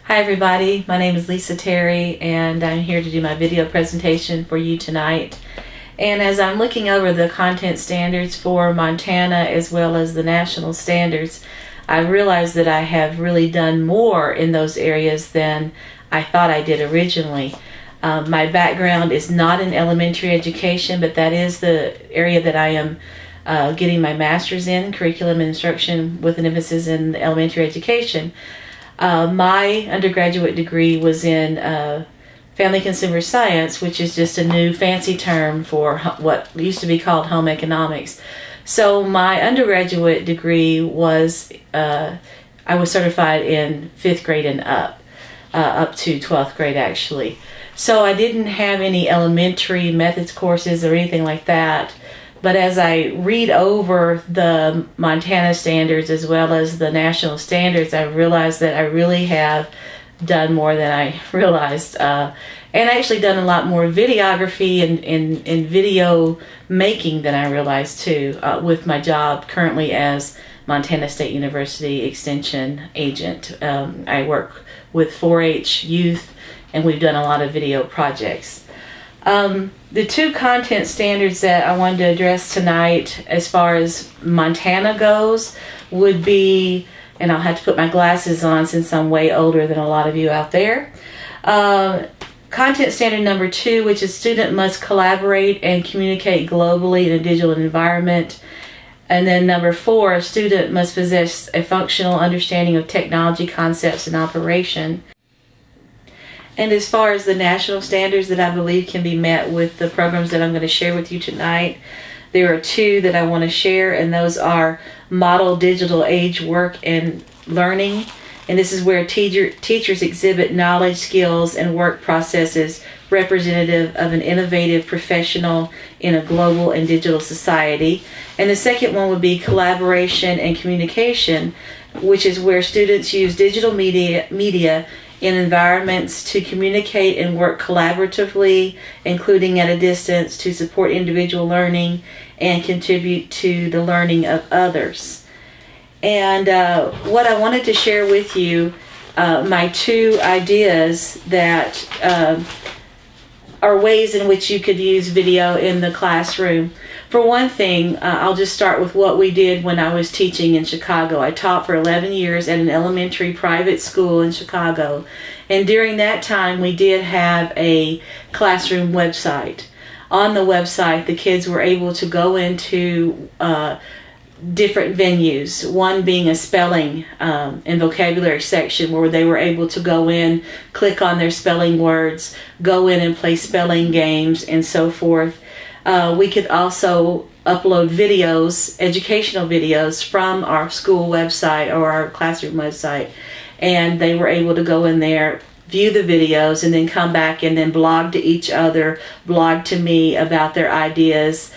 Hi everybody, my name is Lisa Terry and I'm here to do my video presentation for you tonight. And as I'm looking over the content standards for Montana as well as the national standards, I realized that I have really done more in those areas than I thought I did originally. My background is not in elementary education, but that is the area that I am getting my master's in, curriculum and instruction with an emphasis in elementary education. My undergraduate degree was in family consumer science, which is just a new fancy term for what used to be called home economics. So my undergraduate degree was, I was certified in 5th grade and up to 12th grade actually. So I didn't have any elementary methods courses or anything like that. But as I read over the Montana standards as well as the national standards, I realized that I really have done more than I realized. And I actually done a lot more videography and video making than I realized too, with my job currently as Montana State University Extension agent. I work with 4-H youth and we've done a lot of video projects. The two content standards that I wanted to address tonight as far as Montana goes would be, and I'll have to put my glasses on since I'm way older than a lot of you out there. Content standard number 2, which is student must collaborate and communicate globally in a digital environment. And then number 4, a student must possess a functional understanding of technology concepts and operation. And as far as the national standards that I believe can be met with the programs that I'm going to share with you tonight, there are 2 that I want to share, and those are Model Digital Age Work and Learning. And this is where teachers exhibit knowledge, skills, and work processes representative of an innovative professional in a global and digital society. And the second one would be Collaboration and Communication, which is where students use digital media in environments to communicate and work collaboratively, including at a distance, to support individual learning and contribute to the learning of others. And what I wanted to share with you, my 2 ideas that are ways in which you could use video in the classroom. For one thing, I'll just start with what we did when I was teaching in Chicago. I taught for 11 years at an elementary private school in Chicago, and during that time we did have a classroom website. On the website, the kids were able to go into different venues, one being a spelling and vocabulary section where they were able to go in, click on their spelling words, go in and play spelling games and so forth. We could also upload videos, educational videos from our school website or our classroom website, and they were able to go in there, view the videos, and then come back and then blog to each other, blog to me about their ideas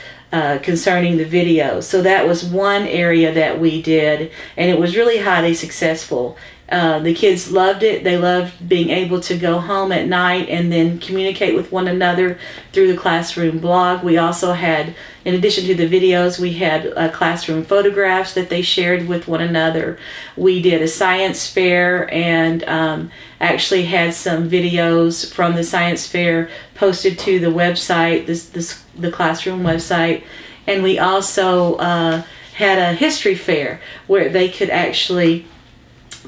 concerning the videos. So that was one area that we did, and it was really highly successful. The kids loved it. They loved being able to go home at night and then communicate with one another through the classroom blog. We also had, in addition to the videos, we had classroom photographs that they shared with one another. We did a science fair and actually had some videos from the science fair posted to the website, the classroom website. And we also had a history fair where they could actually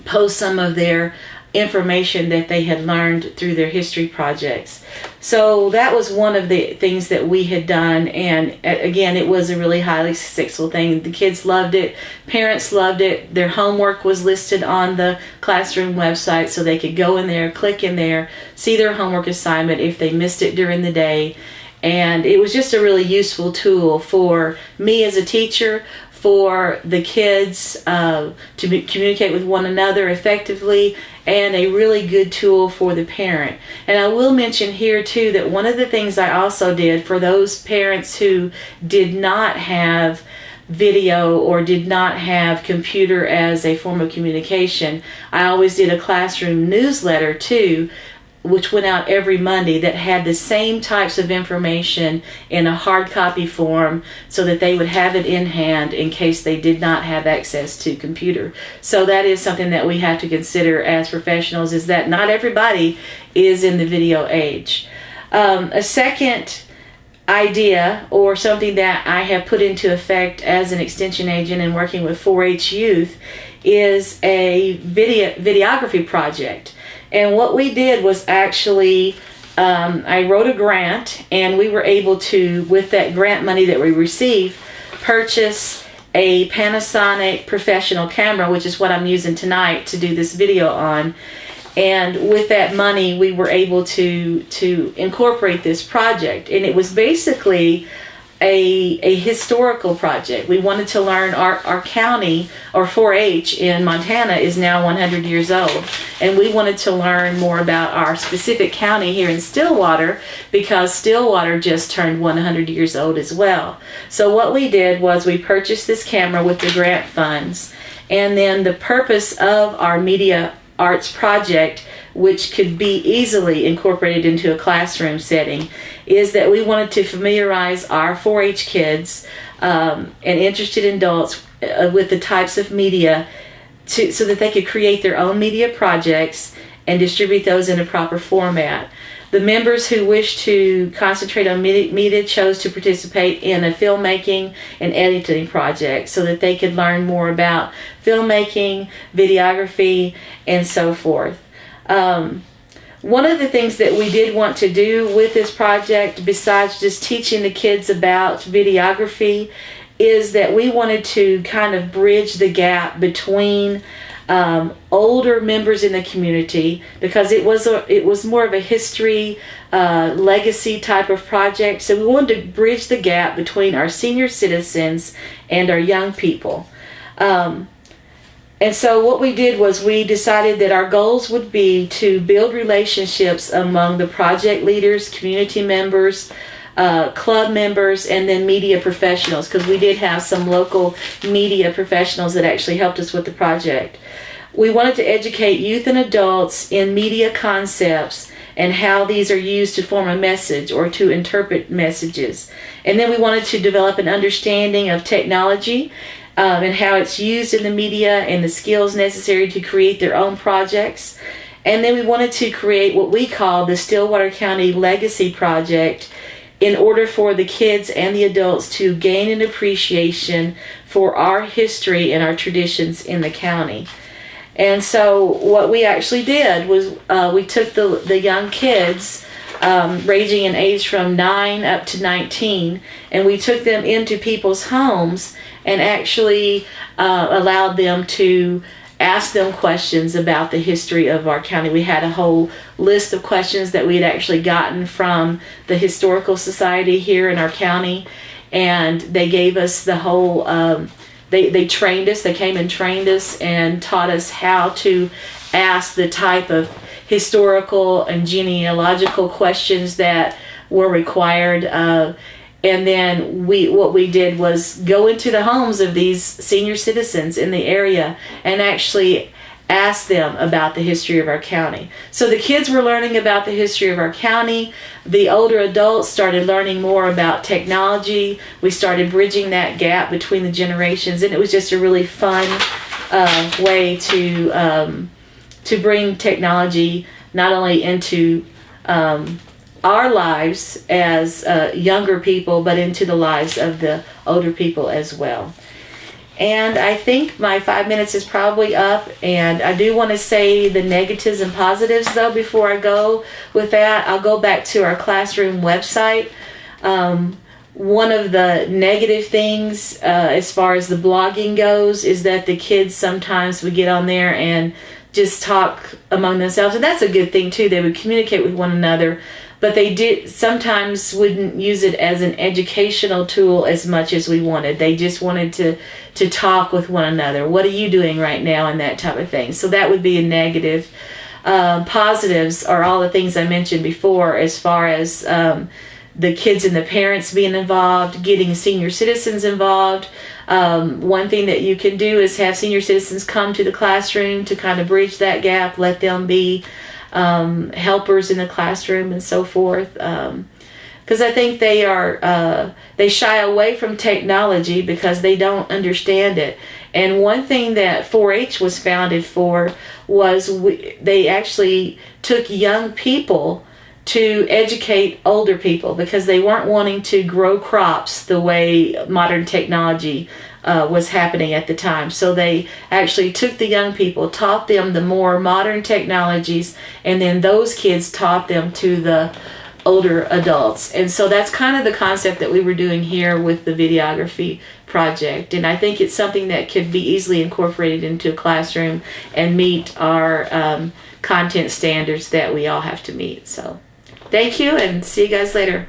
post some of their information that they had learned through their history projects. So that was one of the things that we had done, and again, it was a really highly successful thing. The kids loved it, parents loved it. Their homework was listed on the classroom website, so they could go in there, click in there, see their homework assignment if they missed it during the day. And it was just a really useful tool for me as a teacher, for the kids to communicate with one another effectively, and a really good tool for the parent. And I will mention here too that one of the things I also did for those parents who did not have video or did not have computer as a form of communication, I always did a classroom newsletter too, which went out every Monday, that had the same types of information in a hard copy form so that they would have it in hand in case they did not have access to computer. So that is something that we have to consider as professionals, is that not everybody is in the video age. A second idea, or something that I have put into effect as an extension agent and working with 4-H youth, is a videography project. And what we did was actually, I wrote a grant, and we were able to, with that grant money that we received, purchase a Panasonic professional camera, which is what I'm using tonight to do this video on. And with that money, we were able to incorporate this project. And it was basically a historical project. We wanted to learn our county, or 4-H in Montana is now 100 years old. And we wanted to learn more about our specific county here in Stillwater, because Stillwater just turned 100 years old as well. So what we did was we purchased this camera with the grant funds. And then the purpose of our media arts project, which could be easily incorporated into a classroom setting, is that we wanted to familiarize our 4-H kids and interested adults with the types of media so that they could create their own media projects and distribute those in a proper format. The members who wished to concentrate on media chose to participate in a filmmaking and editing project so that they could learn more about filmmaking, videography, and so forth. One of the things that we did want to do with this project, besides just teaching the kids about videography, is that we wanted to kind of bridge the gap between older members in the community, because it was more of a history legacy type of project. So we wanted to bridge the gap between our senior citizens and our young people. And so what we did was we decided that our goals would be to build relationships among the project leaders, community members, club members, and then media professionals, because we did have some local media professionals that actually helped us with the project. We wanted to educate youth and adults in media concepts and how these are used to form a message or to interpret messages. And then we wanted to develop an understanding of technology and how it's used in the media and the skills necessary to create their own projects. And then we wanted to create what we call the Stillwater County Legacy Project, in order for the kids and the adults to gain an appreciation for our history and our traditions in the county. And so what we actually did was we took the young kids ranging in age from 9 up to 19, and we took them into people's homes and actually allowed them to ask them questions about the history of our county. We had a whole list of questions that we had actually gotten from the Historical Society here in our county, and they gave us the whole, they trained us, they came and trained us and taught us how to ask the type of historical and genealogical questions that were required. And then what we did was go into the homes of these senior citizens in the area and actually ask them about the history of our county. So the kids were learning about the history of our county. The older adults started learning more about technology. We started bridging that gap between the generations, and it was just a really fun way to bring technology not only into our lives as younger people, but into the lives of the older people as well. And I think my 5 minutes is probably up, and I do want to say the negatives and positives though before I go with that. I'll go back to our classroom website. One of the negative things as far as the blogging goes is that the kids sometimes would get on there and just talk among themselves, and that's a good thing too. They would communicate with one another, but they sometimes wouldn't use it as an educational tool as much as we wanted. They just wanted to talk with one another. What are you doing right now, and that type of thing. So that would be a negative. Positives are all the things I mentioned before, as far as the kids and the parents being involved, getting senior citizens involved. One thing that you can do is have senior citizens come to the classroom to kind of bridge that gap, let them be helpers in the classroom and so forth. Because I think they shy away from technology because they don't understand it. And one thing that 4-H was founded for was they actually took young people to educate older people because they weren't wanting to grow crops the way modern technology was happening at the time. So they actually took the young people, taught them the more modern technologies, and then those kids taught them to the older adults. And so that's kind of the concept that we were doing here with the videography project. And I think it's something that could be easily incorporated into a classroom and meet our content standards that we all have to meet. So thank you, and see you guys later.